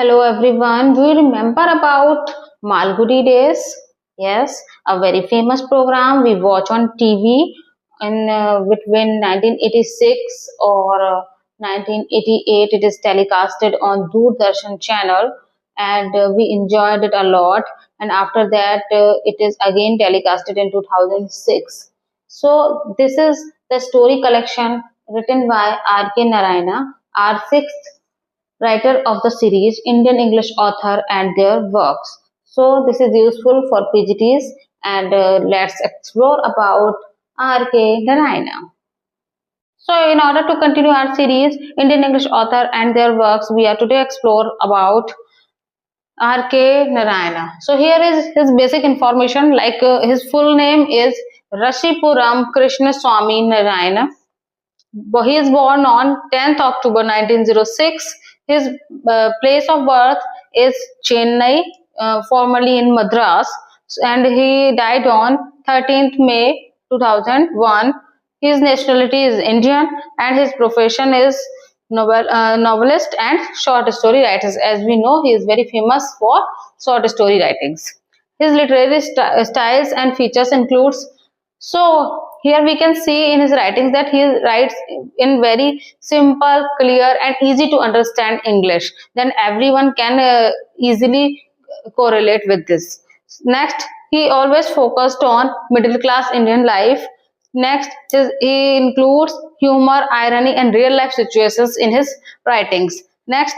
Hello everyone. Do you remember about Malgudi days? Yes, a very famous program we watch on TV in between 1986 or 1988. It is telecasted on Doordarshan channel, and we enjoyed it a lot. And after that, it is again telecasted in 2006. So this is the story collection written by R.K. Narayana, our sixth writer of the series, Indian English author and their works. So this is useful for PGTs, and let's explore about R.K. Narayana. So in order to continue our series, Indian English author and their works, we are today explore about R.K. Narayana. So here is his basic information, like his full name is Rashipuram Krishna Swami Narayana. He is born on 10th October 1906. His place of birth is Chennai, formerly in Madras, and he died on 13th May 2001. His nationality is Indian, and his profession is novelist and short story writers. As we know, he is very famous for short story writings. His literary styles and features includes, so here we can see in his writings that he writes in very simple, clear and easy to understand English. Then everyone can easily correlate with this. Next, he always focused on middle class Indian life. Next, he includes humor, irony and real life situations in his writings. Next,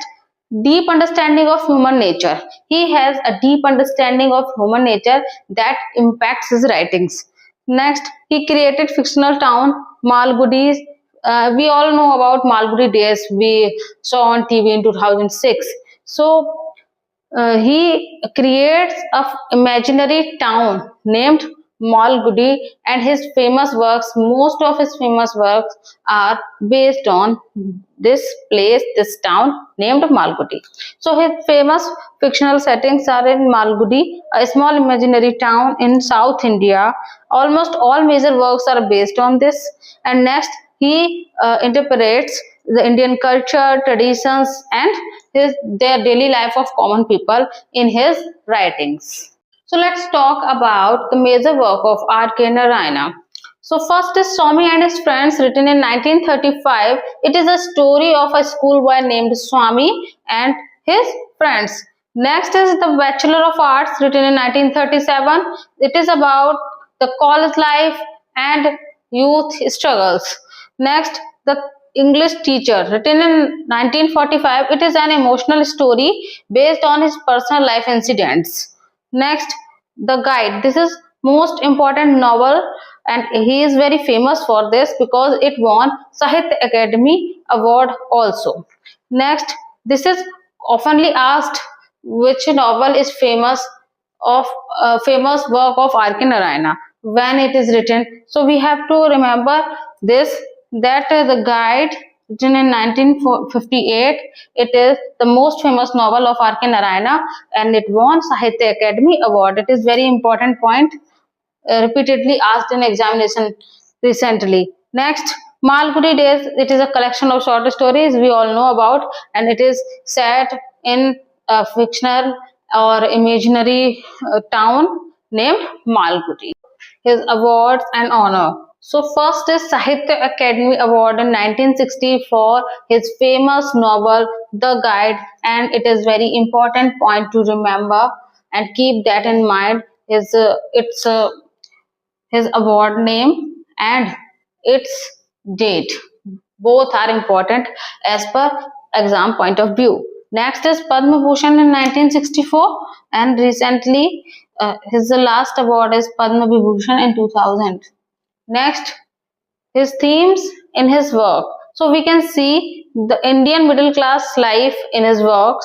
deep understanding of human nature. He has a deep understanding of human nature that impacts his writings. Next, he created fictional town Malgudi. We all know about Malgudi days. We saw on TV in 2006. So he creates a imaginary town named Malgudi, and his famous works, most of his famous works, are based on this place, this town named Malgudi. So his famous fictional settings are in Malgudi, a small imaginary town in South India. Almost all major works are based on this. And next, he interprets the Indian culture, traditions, and their daily life of common people in his writings. So let's talk about the major work of R.K. Narayana. So first is Swami and his friends, written in 1935. It is a story of a schoolboy named Swami and his friends. Next is The Bachelor of Arts, written in 1937. It is about the college life and youth struggles. Next, The English Teacher, written in 1945. It is an emotional story based on his personal life incidents. Next, The Guide. This is most important novel, and he is very famous for this because it won Sahitya Academy Award also. Next, this is oftenly asked which novel is famous of famous work of R.K. Narayana when it is written. So we have to remember this, that The Guide, written in 1958, it is the most famous novel of R.K. Narayana and it won Sahitya Academy Award. It is very important point, repeatedly asked in examination recently. Next, Malgudi Days. It is a collection of short stories we all know about, and it is set in a fictional or imaginary town named Malgudi. His awards and honor. So first is Sahitya Academy Award in 1960 for his famous novel The Guide, and it is very important point to remember and keep that in mind. It's his award name and its date. Both are important as per exam point of view. Next is Padma Bhushan in 1964, and recently his last award is Padma Vibhushan in 2000. Next, his themes in his work. So we can see the Indian middle class life in his works,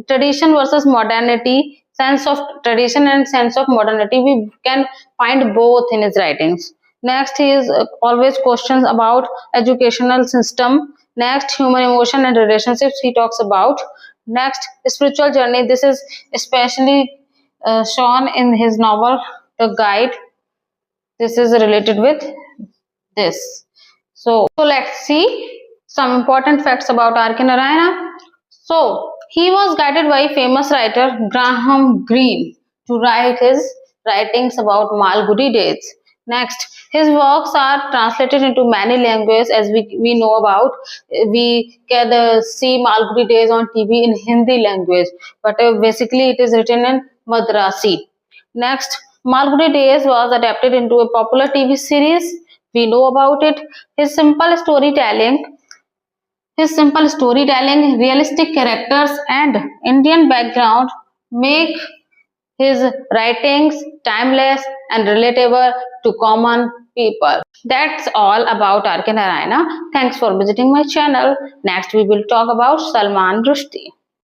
tradition versus modernity, sense of tradition and sense of modernity. We can find both in his writings. Next, he is always questions about educational system. Next, human emotion and relationships he talks about. Next, spiritual journey. This is especially shown in his novel The Guide. This is related with this. So let's see some important facts about R.K. Narayana. So He was guided by famous writer Graham Greene to write his writings about Malgudi days. Next, his works are translated into many languages as we know about. We can see Malgudi days on TV in Hindi language, but basically it is written in Madrasi. Next, Malgudi days was adapted into a popular TV series. We know about it. His simple storytelling, realistic characters, and Indian background make his writings timeless and relatable to common people. That's all about R.K. Narayana. Thanks for visiting my channel. Next, we will talk about Salman Rushdie.